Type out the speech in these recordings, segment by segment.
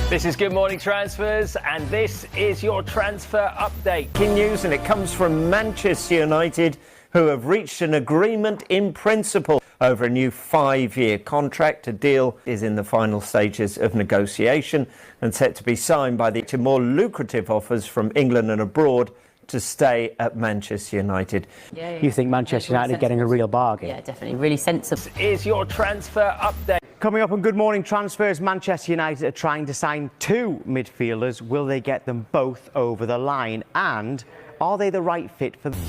This is Good Morning Transfers, and this is your transfer update. Breaking news, and it comes from Manchester United, who have reached an agreement in principle over a new 5-year contract. A deal is in the final stages of negotiation and set to be signed by the more lucrative offers from England and abroad to stay at Manchester United. You think Manchester United are getting a real bargain? Yeah, definitely. Really sensible. This is your transfer update. Coming up on Good Morning Transfers, Manchester United are trying to sign 2 midfielders. Will they get them both over the line? And are they the right fit for them?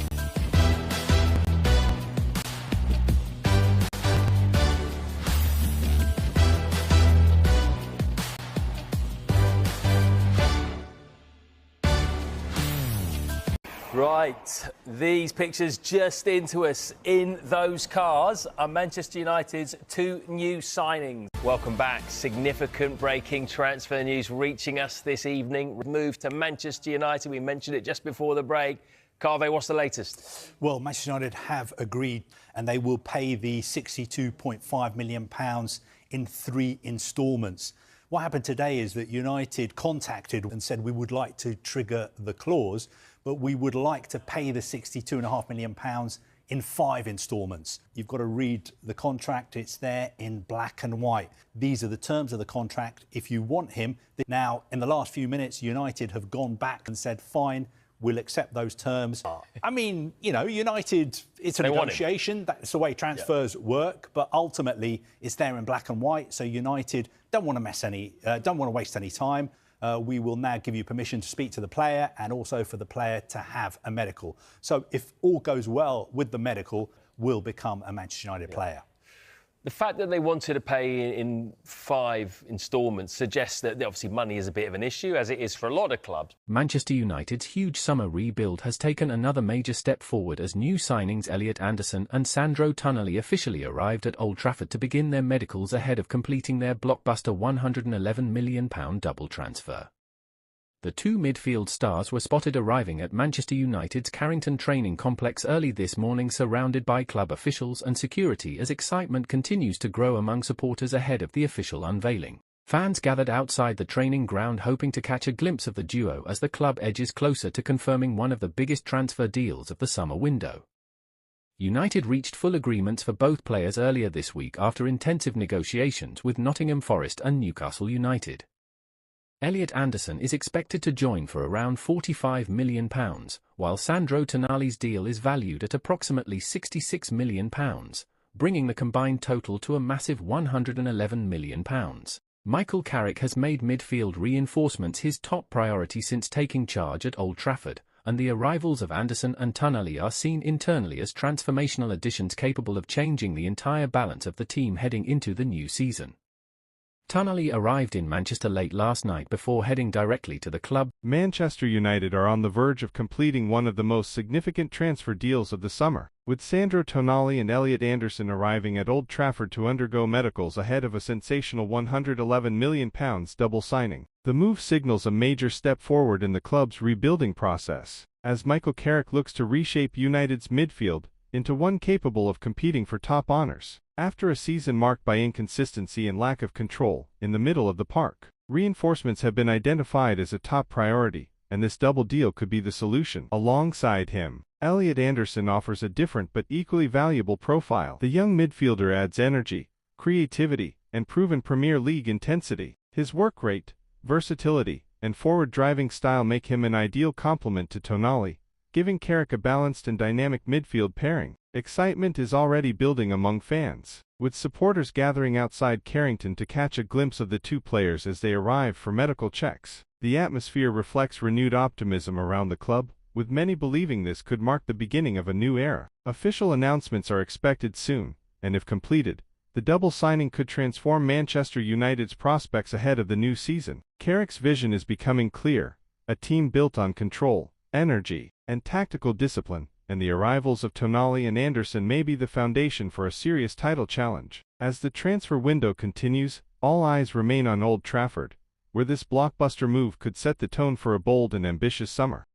Right, these pictures just into us in those cars are Manchester United's 2 new signings. Welcome back. Significant breaking transfer news reaching us this evening. Move to Manchester United. We mentioned it just before the break. Carve, what's the latest? Well, Manchester United have agreed and they will pay the £62.5 million in 3 instalments. What happened today is that United contacted and said we would like to trigger the clause, but we would like to pay the £62.5 million in 5 instalments. You've got to read the contract. It's there in black and white. These are the terms of the contract. If you want him. Now, in the last few minutes, United have gone back and said, fine, we'll accept those terms. I mean, you know, United, it's a negotiation. That's the way transfers work. But ultimately, it's there in black and white. So United don't want to waste any time. We will now give you permission to speak to the player and also for the player to have a medical. So if all goes well with the medical, we'll become a Manchester United player. The fact that they wanted to pay in 5 instalments suggests that obviously money is a bit of an issue, as it is for a lot of clubs. Manchester United's huge summer rebuild has taken another major step forward as new signings Elliot Anderson and Sandro Tonali officially arrived at Old Trafford to begin their medicals ahead of completing their blockbuster £111 million double transfer. The 2 midfield stars were spotted arriving at Manchester United's Carrington training complex early this morning, surrounded by club officials and security as excitement continues to grow among supporters ahead of the official unveiling. Fans gathered outside the training ground hoping to catch a glimpse of the duo as the club edges closer to confirming one of the biggest transfer deals of the summer window. United reached full agreements for both players earlier this week after intensive negotiations with Nottingham Forest and Newcastle United. Elliot Anderson is expected to join for around £45 million, while Sandro Tonali's deal is valued at approximately £66 million, bringing the combined total to a massive £111 million. Michael Carrick has made midfield reinforcements his top priority since taking charge at Old Trafford, and the arrivals of Anderson and Tonali are seen internally as transformational additions capable of changing the entire balance of the team heading into the new season. Tonali arrived in Manchester late last night before heading directly to the club. Manchester United are on the verge of completing one of the most significant transfer deals of the summer, with Sandro Tonali and Elliot Anderson arriving at Old Trafford to undergo medicals ahead of a sensational £111 million double signing. The move signals a major step forward in the club's rebuilding process, as Michael Carrick looks to reshape United's midfield into one capable of competing for top honours. After a season marked by inconsistency and lack of control in the middle of the park, reinforcements have been identified as a top priority, and this double deal could be the solution. Alongside him, Elliot Anderson offers a different but equally valuable profile. The young midfielder adds energy, creativity, and proven Premier League intensity. His work rate, versatility, and forward-driving style make him an ideal complement to Tonali, giving Carrick a balanced and dynamic midfield pairing. Excitement is already building among fans, with supporters gathering outside Carrington to catch a glimpse of the 2 players as they arrive for medical checks. The atmosphere reflects renewed optimism around the club, with many believing this could mark the beginning of a new era. Official announcements are expected soon, and if completed, the double signing could transform Manchester United's prospects ahead of the new season. Carrick's vision is becoming clear, a team built on control, energy, and tactical discipline, and the arrivals of Tonali and Anderson may be the foundation for a serious title challenge. As the transfer window continues, all eyes remain on Old Trafford, where this blockbuster move could set the tone for a bold and ambitious summer.